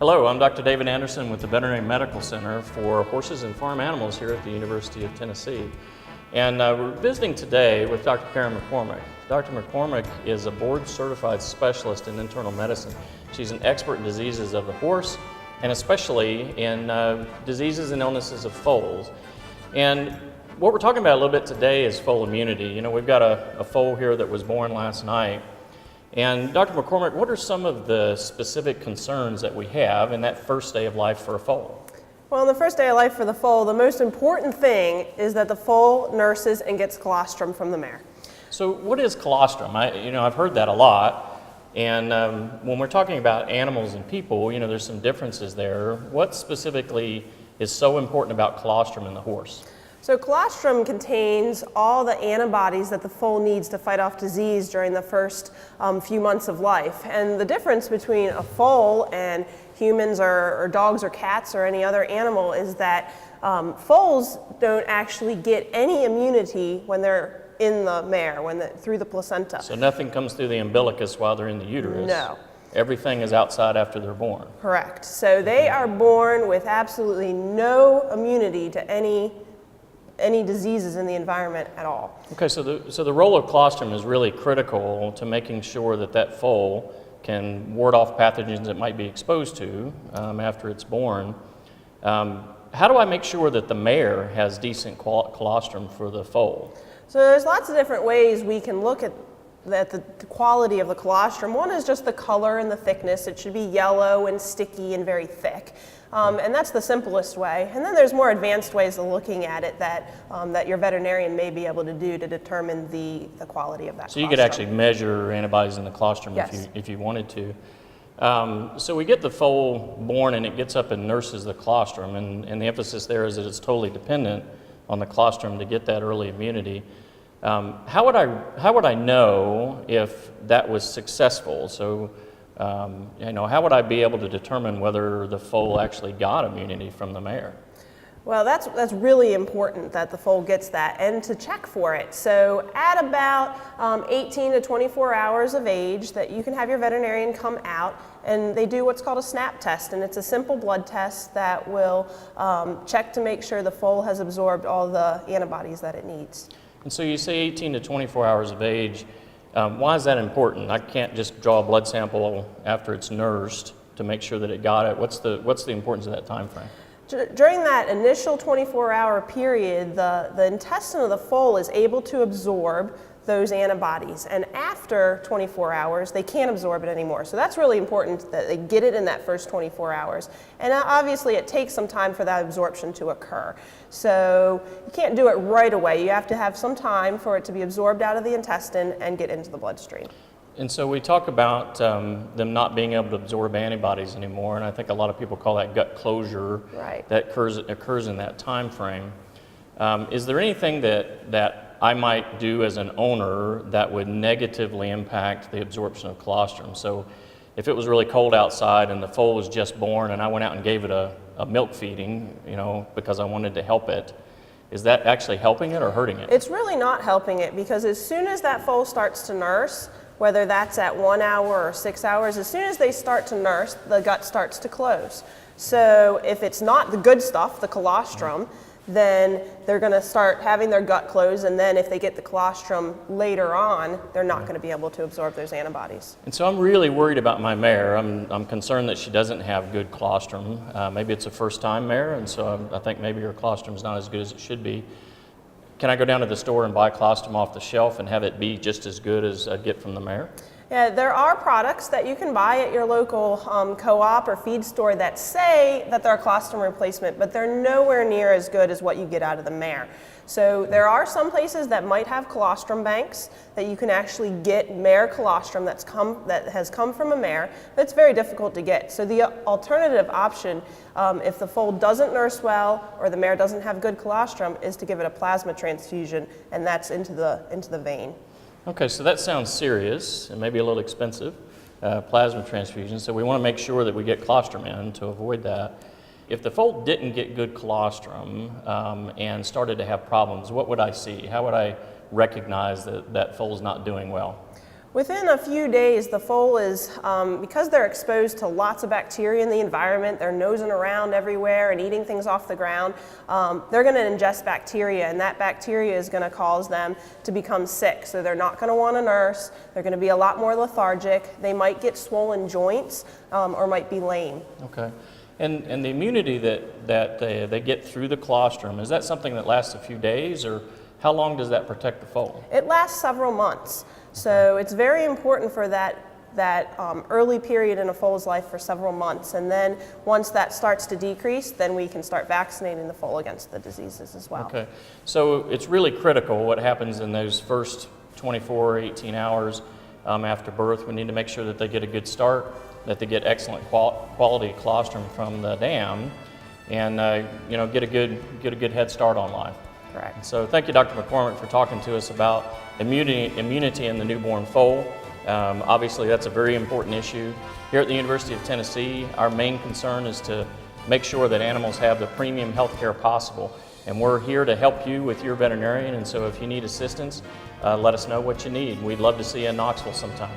Hello, I'm Dr. David Anderson with the Veterinary Medical Center for Horses and Farm Animals here at the University of Tennessee. And we're visiting today with Dr. Karen McCormick. Dr. McCormick is a board-certified specialist in internal medicine. She's an expert in diseases of the horse, and especially in diseases and illnesses of foals. And what we're talking about a little bit today is foal immunity. You know, we've got a foal here that was born last night. And Dr. McCormick, what are some of the specific concerns that we have in that first day of life for a foal? Well, in the first day of life for the foal, the most important thing is that the foal nurses and gets colostrum from the mare. So what is colostrum? I've heard that a lot. And when we're talking about animals and people, there's some differences there. What specifically is so important about colostrum in the horse? So colostrum contains all the antibodies that the foal needs to fight off disease during the first few months of life. And the difference between a foal and humans or dogs or cats or any other animal is that foals don't actually get any immunity when they're in the mare, through the placenta. So nothing comes through the umbilicus while they're in the uterus? No. Everything is outside after they're born? Correct. So they are born with absolutely no immunity to any diseases in the environment at all. Okay, so the role of colostrum is really critical to making sure that foal can ward off pathogens it might be exposed to after it's born. How do I make sure that the mare has decent colostrum for the foal? So there's lots of different ways we can look at the quality of the colostrum. One is just the color and the thickness. It should be yellow and sticky and very thick. And that's the simplest way. And then there's more advanced ways of looking at it that your veterinarian may be able to do to determine the quality of that colostrum. So you could actually measure antibodies in the colostrum? Yes. if you wanted to. So we get the foal born and it gets up and nurses the colostrum, and the emphasis there is that it's totally dependent on the colostrum to get that early immunity. How would I know if that was successful? So how would I be able to determine whether the foal actually got immunity from the mare? Well, that's really important that the foal gets that, and to check for it. So at about 18 to 24 hours of age, that you can have your veterinarian come out, and they do what's called a SNAP test, and it's a simple blood test that will check to make sure the foal has absorbed all the antibodies that it needs. And so you say 18 to 24 hours of age. Why is that important? I can't just draw a blood sample after it's nursed to make sure that it got it. What's the importance of that time frame? During that initial 24-hour period, the intestine of the foal is able to absorb those antibodies, and after 24 hours they can't absorb it anymore. So that's really important that they get it in that first 24 hours. And obviously it takes some time for that absorption to occur. So you can't do it right away. You have to have some time for it to be absorbed out of the intestine and get into the bloodstream. And so we talk about them not being able to absorb antibodies anymore, and I think a lot of people call that gut closure. Right. That occurs in that time frame. Is there anything that I might do as an owner that would negatively impact the absorption of colostrum? So if it was really cold outside and the foal was just born and I went out and gave it a milk feeding, because I wanted to help it, is that actually helping it or hurting it? It's really not helping it, because as soon as that foal starts to nurse, whether that's at 1 hour or 6 hours, as soon as they start to nurse, the gut starts to close. So if it's not the good stuff, the colostrum, then they're going to start having their gut close, and then if they get the colostrum later on, they're not going to be able to absorb those antibodies. And so I'm really worried about my mare. I'm concerned that she doesn't have good colostrum. Maybe it's a first-time mare, and so I think maybe her colostrum's not as good as it should be. Can I go down to the store and buy colostrum off the shelf and have it be just as good as I'd get from the mare? Yeah, there are products that you can buy at your local co-op or feed store that say that they're a colostrum replacement, but they're nowhere near as good as what you get out of the mare. So there are some places that might have colostrum banks that you can actually get mare colostrum that has come from a mare. That's very difficult to get. So the alternative option, if the foal doesn't nurse well or the mare doesn't have good colostrum, is to give it a plasma transfusion, and that's into the vein. Okay, so that sounds serious and maybe a little expensive, plasma transfusion. So we want to make sure that we get colostrum in to avoid that. If the foal didn't get good colostrum and started to have problems, what would I see? How would I recognize that foal's not doing well? Within a few days, the foal is, because they're exposed to lots of bacteria in the environment, they're nosing around everywhere and eating things off the ground, they're going to ingest bacteria, and that bacteria is going to cause them to become sick. So they're not going to want to nurse, they're going to be a lot more lethargic, they might get swollen joints or might be lame. Okay. And the immunity that they get through the colostrum, is that something that lasts a few days, or how long does that protect the foal? It lasts several months. So it's very important for that early period in a foal's life for several months. And then once that starts to decrease, then we can start vaccinating the foal against the diseases as well. Okay. So it's really critical what happens in those first 24 or 18 hours after birth. We need to make sure that they get a good start, that they get excellent quality colostrum from the dam, and get a good head start on life. Correct. So thank you, Dr. McCormick, for talking to us about immunity in the newborn foal. Obviously, that's a very important issue. Here at the University of Tennessee, our main concern is to make sure that animals have the premium health care possible. And we're here to help you with your veterinarian, and so if you need assistance, let us know what you need. We'd love to see you in Knoxville sometime.